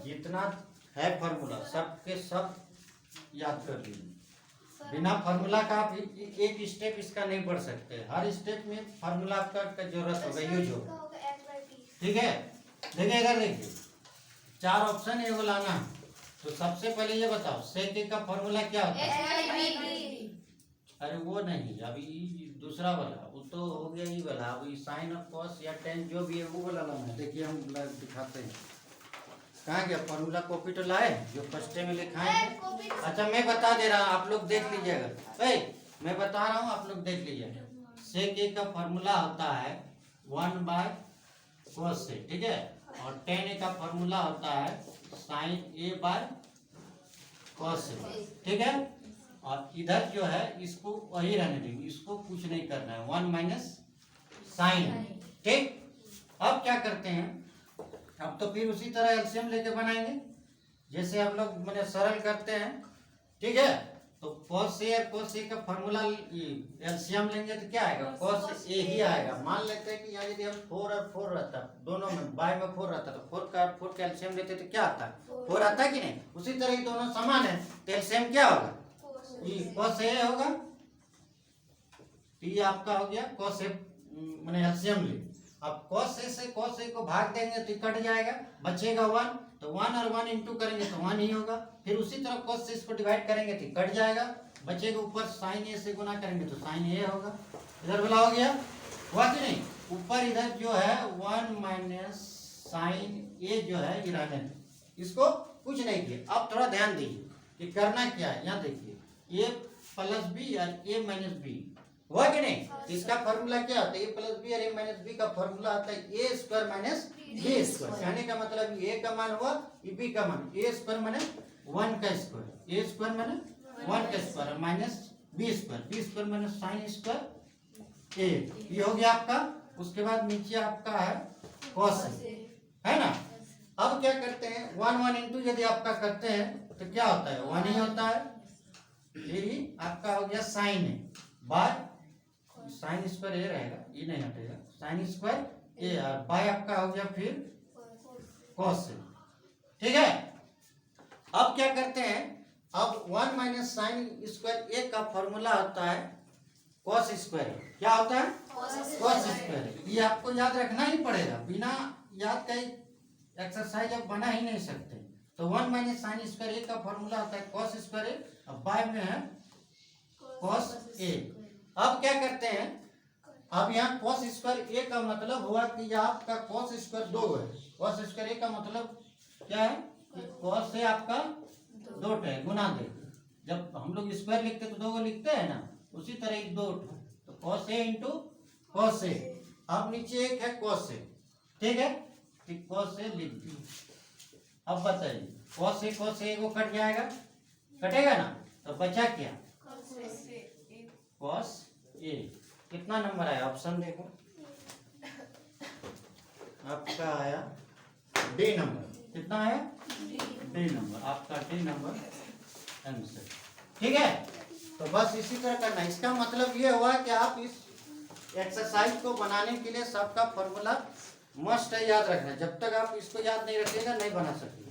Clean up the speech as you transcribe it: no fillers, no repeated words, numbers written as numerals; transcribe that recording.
जितना है फार्मूला सबके सब याद कर लीजिए। बिना फार्मूला का आप एक स्टेप इसका नहीं बढ़ सकते। हर स्टेप में फार्मूला का जरूरत होगा, यूज होगा। ठीक है, देखिए इधर देखिए, 4 ऑप्शन है वो लाना है। तो सबसे पहले ये बताओ सेक ए का फार्मूला क्या होता है? अरे वो नहीं, अभी दूसरा वाला वो तो हो गया ही वाला। अभी साइन और कॉस या टेन जो भी है वो वाला लाना है। देखिए हम दिखाते हैं, कहाँ गया फार्मूला? कॉपी तो लाए जो फर्स्ट में लिखा है। अच्छा मैं बता दे रहा हूँ, आप लोग देख लीजिएगा। मैं बता रहा हूँ, आप लोग देख लीजिएगा। सेक ए का फार्मूला होता है 1/cos ए, ठीक है। और tan ए का फार्मूला होता है sin a/cos ए, ठीक है। और इधर जो है इसको वही रहने देंगे, इसको कुछ नहीं करना है, 1 - sin, ठीक। अब क्या करते हैं, अब तो फिर उसी तरह एलसीएम लेके बनाएंगे जैसे हम लोग मैंने सरल करते हैं, ठीक है। तो cos ए और cos ए का फार्मूला एलसीएम लेंगे तो क्या आएगा? cos ए ही आएगा। मान लेते हैं कि यहाँ यदि हम 4 और 4 रहता, दोनों में बाय में 4 रहता, तो 4 का एलसीएम लेते तो क्या आता? 4 आता कि नहीं? उसी तरह ही दोनों समान है तो एलसीएम क्या होगा? cos ए होगा। ये आपका हो गया cos ए, मैंने एलसीएम ले। अब cos ए से cos ए को भाग देंगे तो कट जाएगा, बचेगा 1। तो 1 और 1 इंटू करेंगे तो 1 ही होगा। फिर उसी तरह cos से इसको डिवाइड करेंगे तो कट जाएगा, बचेगा। ऊपर sin ए से गुना करेंगे तो sin ए होगा। इधर वाला हो गया, हुआ कि नहीं? ऊपर इधर जो है 1 - sin ए जो है ये रहने दो, इसको कुछ नहीं किया। अब थोड़ा ध्यान दीजिए कि करना क्या है। यहाँ देखिए a + b और a - b, हुआ कि नहीं? इसका फॉर्मूला क्या होता है? a + b और a - b का फॉर्मूला आता है a² - b²। कहने का मतलब a का मान हुआ, b का मान, a² माने 1 का स्क्वायर, a² माने 1 का स्क्वायर माइनस b² माने sin² a। ये हो गया आपका। उसके बाद नीचे आपका है cos ए, है ना। अब क्या करते हैं, 1 इंटू यदि आपका करते हैं तो क्या होता है? 1 ही होता है। यही आपका हो गया sin ए बाय sin² ए रहेगा, ये नहीं हटेगा, sin² ए और बाय आपका हो गया फिर cos ए, ठीक है। अब क्या करते हैं, अब 1 - sin² ए का फॉर्मूला होता है cos²। क्या होता है? cos²। ये आपको याद रखना ही पड़ेगा, बिना याद का एक्सरसाइज आप बना ही नहीं सकते। तो 1 - sin² ए का फॉर्मूला होता है cos² ए, अब बाय में है cos ए। अब क्या करते हैं, अब यहाँ cos² ए का मतलब हुआ कि आपका cos² 2 है। cos² ए का मतलब क्या है कि cos ए आपका 2 है, गुना दे। जब हम लोग स्क्वायर लिखते तो 2 को लिखते हैं ना, उसी तरह 2 तो cos ए इंटू cos ए। अब नीचे एक है cos ए, ठीक है, cos ए लिख दी। अब बताइए cos ए को कट जाएगा, कटेगा ना, तो बचा क्या? cos ए। कितना नंबर आया? ऑप्शन देखो, आपका आया डी नंबर। कितना आया? डी नंबर, आपका डी नंबर आंसर, ठीक है। तो बस इसी तरह करना। इसका मतलब ये हुआ कि आप इस एक्सरसाइज को बनाने के लिए सबका फॉर्मूला मस्ट है याद रखना। जब तक आप इसको याद नहीं रखिएगा नहीं बना सकते।